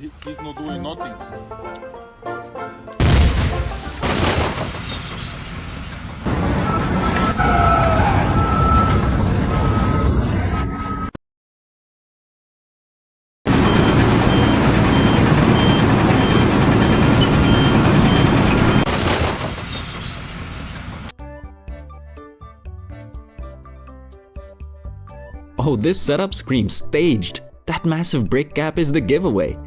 He's not doing nothing. Oh, this setup screams staged. That massive brick gap is the giveaway.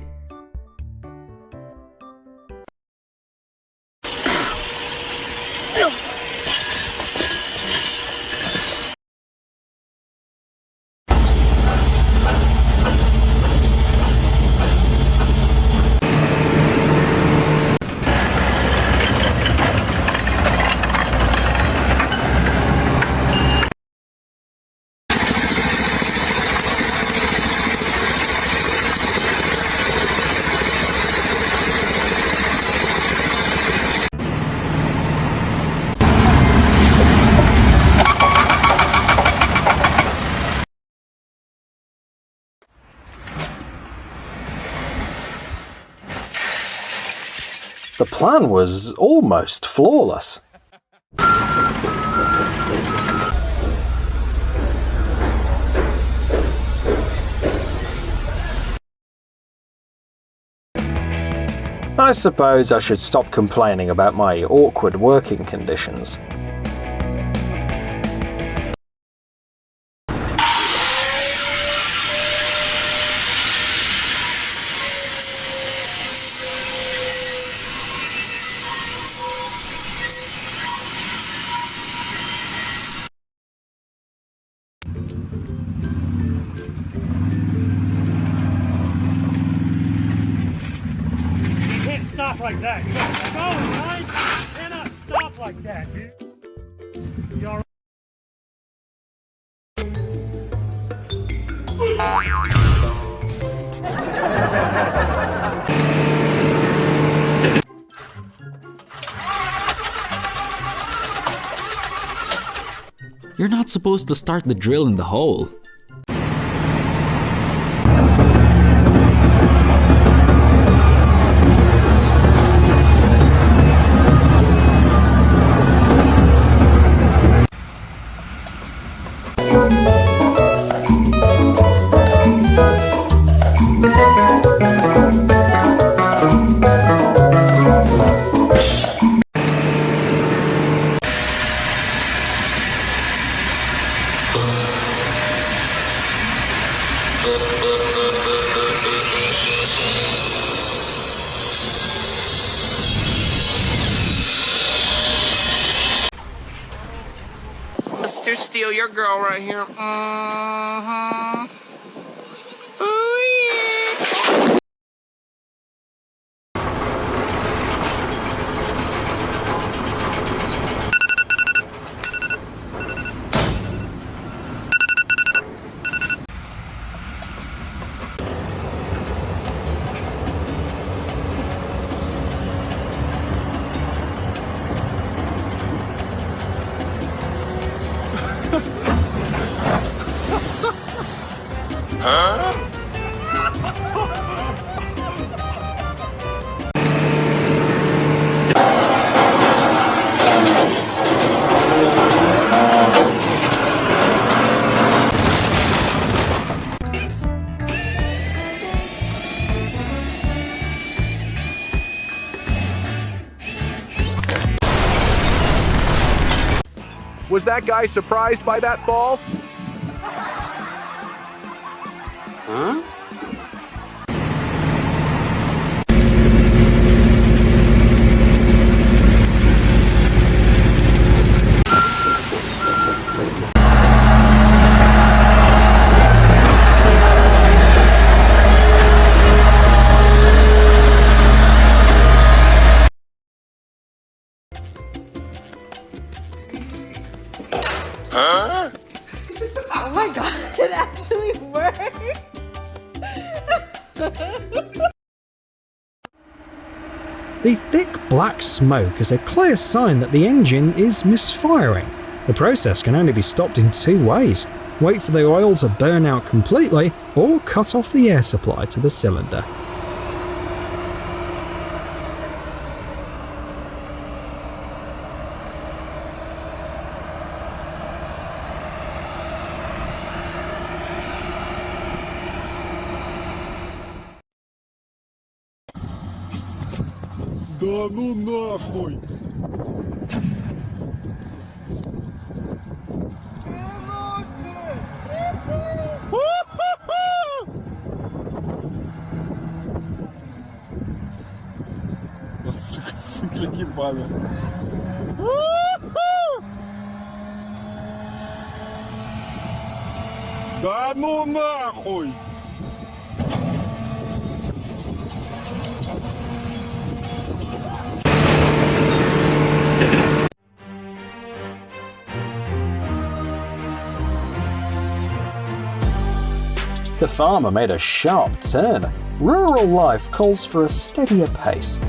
The plan was almost flawless. I suppose I should stop complaining about my awkward working conditions. Stop like that. You gotta keep going, right? You cannot stop like that, dude. You all You're not supposed to start the drill in the hole. Mr. Steal your girl right here. Mm-hmm. Ooh, yeah. Was that guy surprised by that fall? Huh? Huh? Oh my god, it actually worked! The thick black smoke is a clear sign that the engine is misfiring. The process can only be stopped in two ways: wait for the oil to burn out completely, or cut off the air supply to the cylinder. Да ну нахуй! Сука ебаная. Да ну нахуй! The farmer made a sharp turn. Rural life calls for a steadier pace.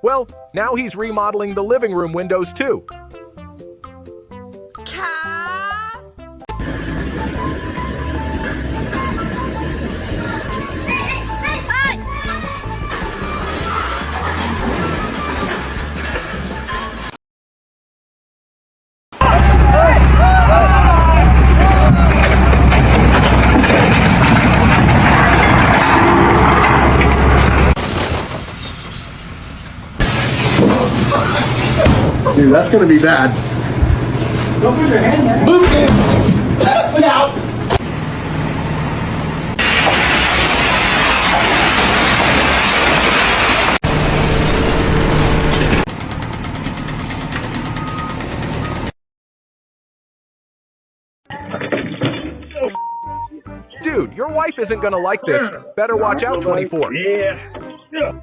Well, now he's remodeling the living room windows too. Dude, that's gonna be bad. Don't put your hand there. Move it! Look out! Dude, your wife isn't gonna like this. Better watch out, 24. Yeah.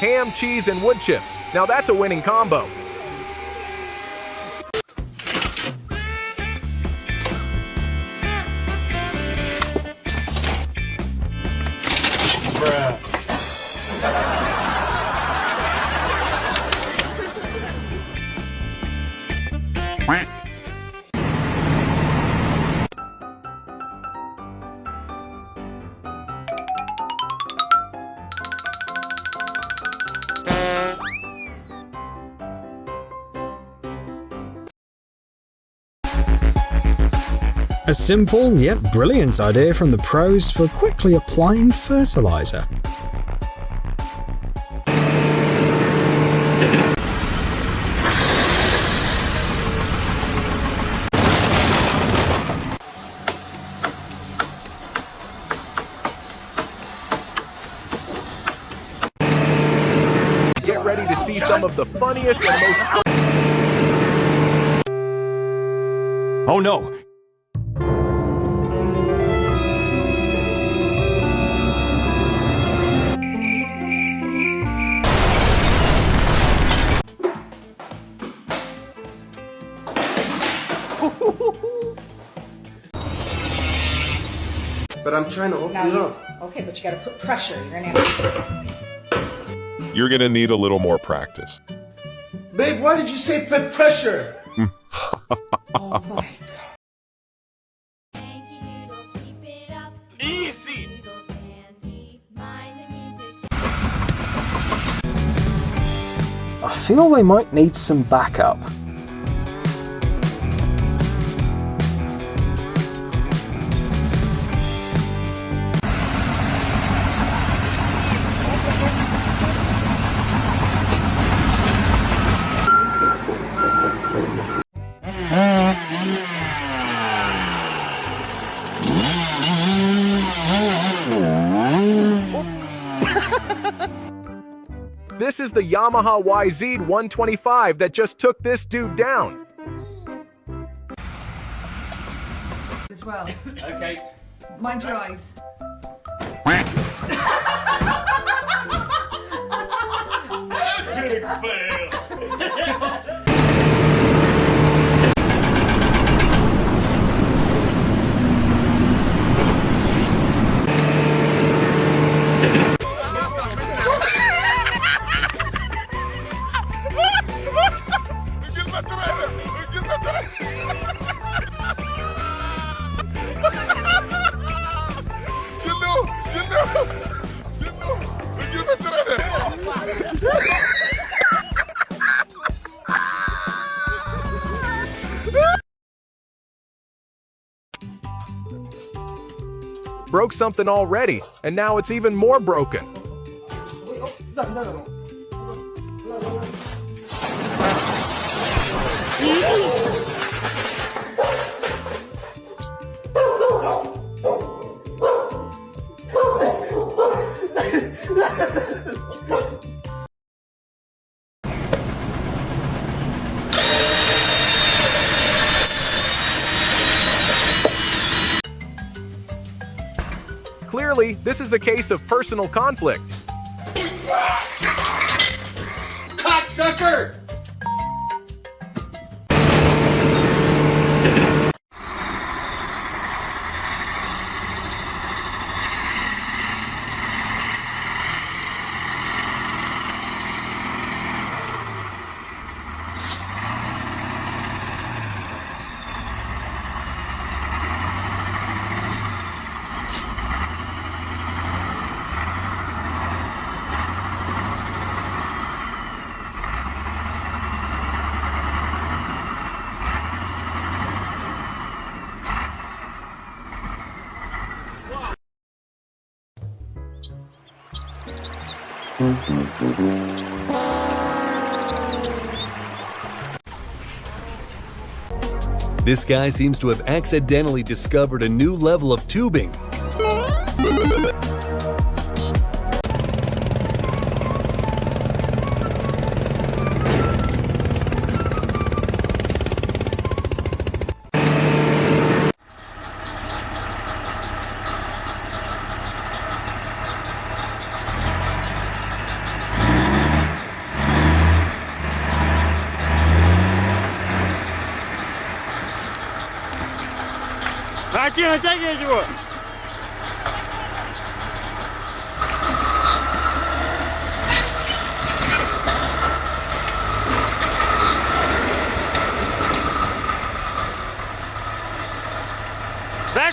Ham, cheese, and wood chips. Now that's a winning combo. A simple yet brilliant idea from the pros for quickly applying fertilizer. to see some of the funniest and most Oh no! But I'm trying to open Now it you, up. okay, but you gotta put pressure. You're gonna have You're gonna need a little more practice. Babe, why did you say put pressure? Oh my god. Easy! I feel they might need some backup. This is the Yamaha YZ125 that just took this dude down. As well. Okay. Mind your eyes. Big fail! Broke something already, and now it's even more broken. Clearly, this is a case of personal conflict. Cocksucker! This guy seems to have accidentally discovered a new level of tubing.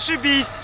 Zашибись!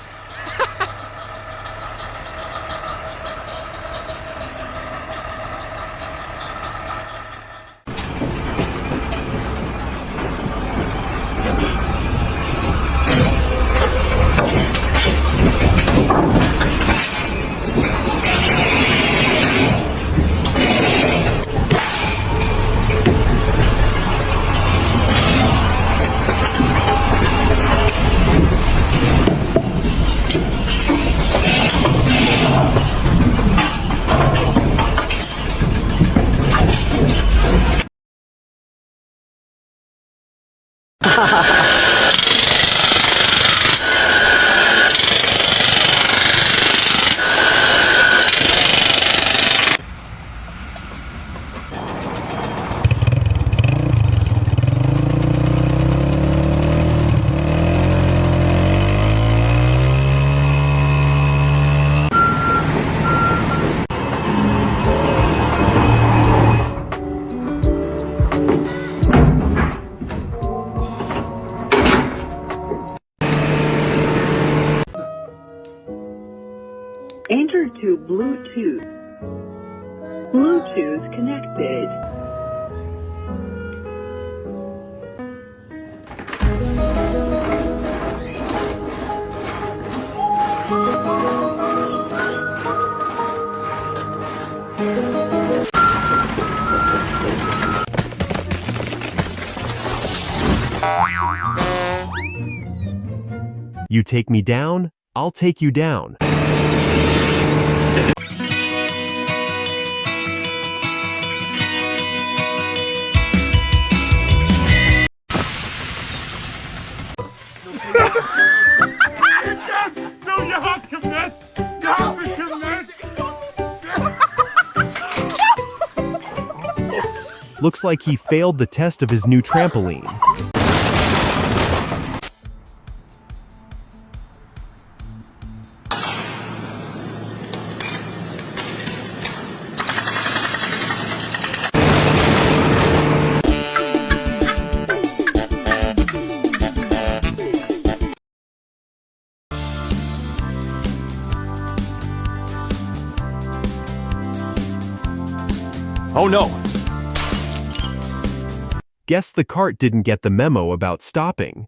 Enter to Bluetooth. Bluetooth connected. You take me down, I'll take you down. No, you have commit. Looks like he failed the test of his new trampoline. Oh no! Guess the cart didn't get the memo about stopping.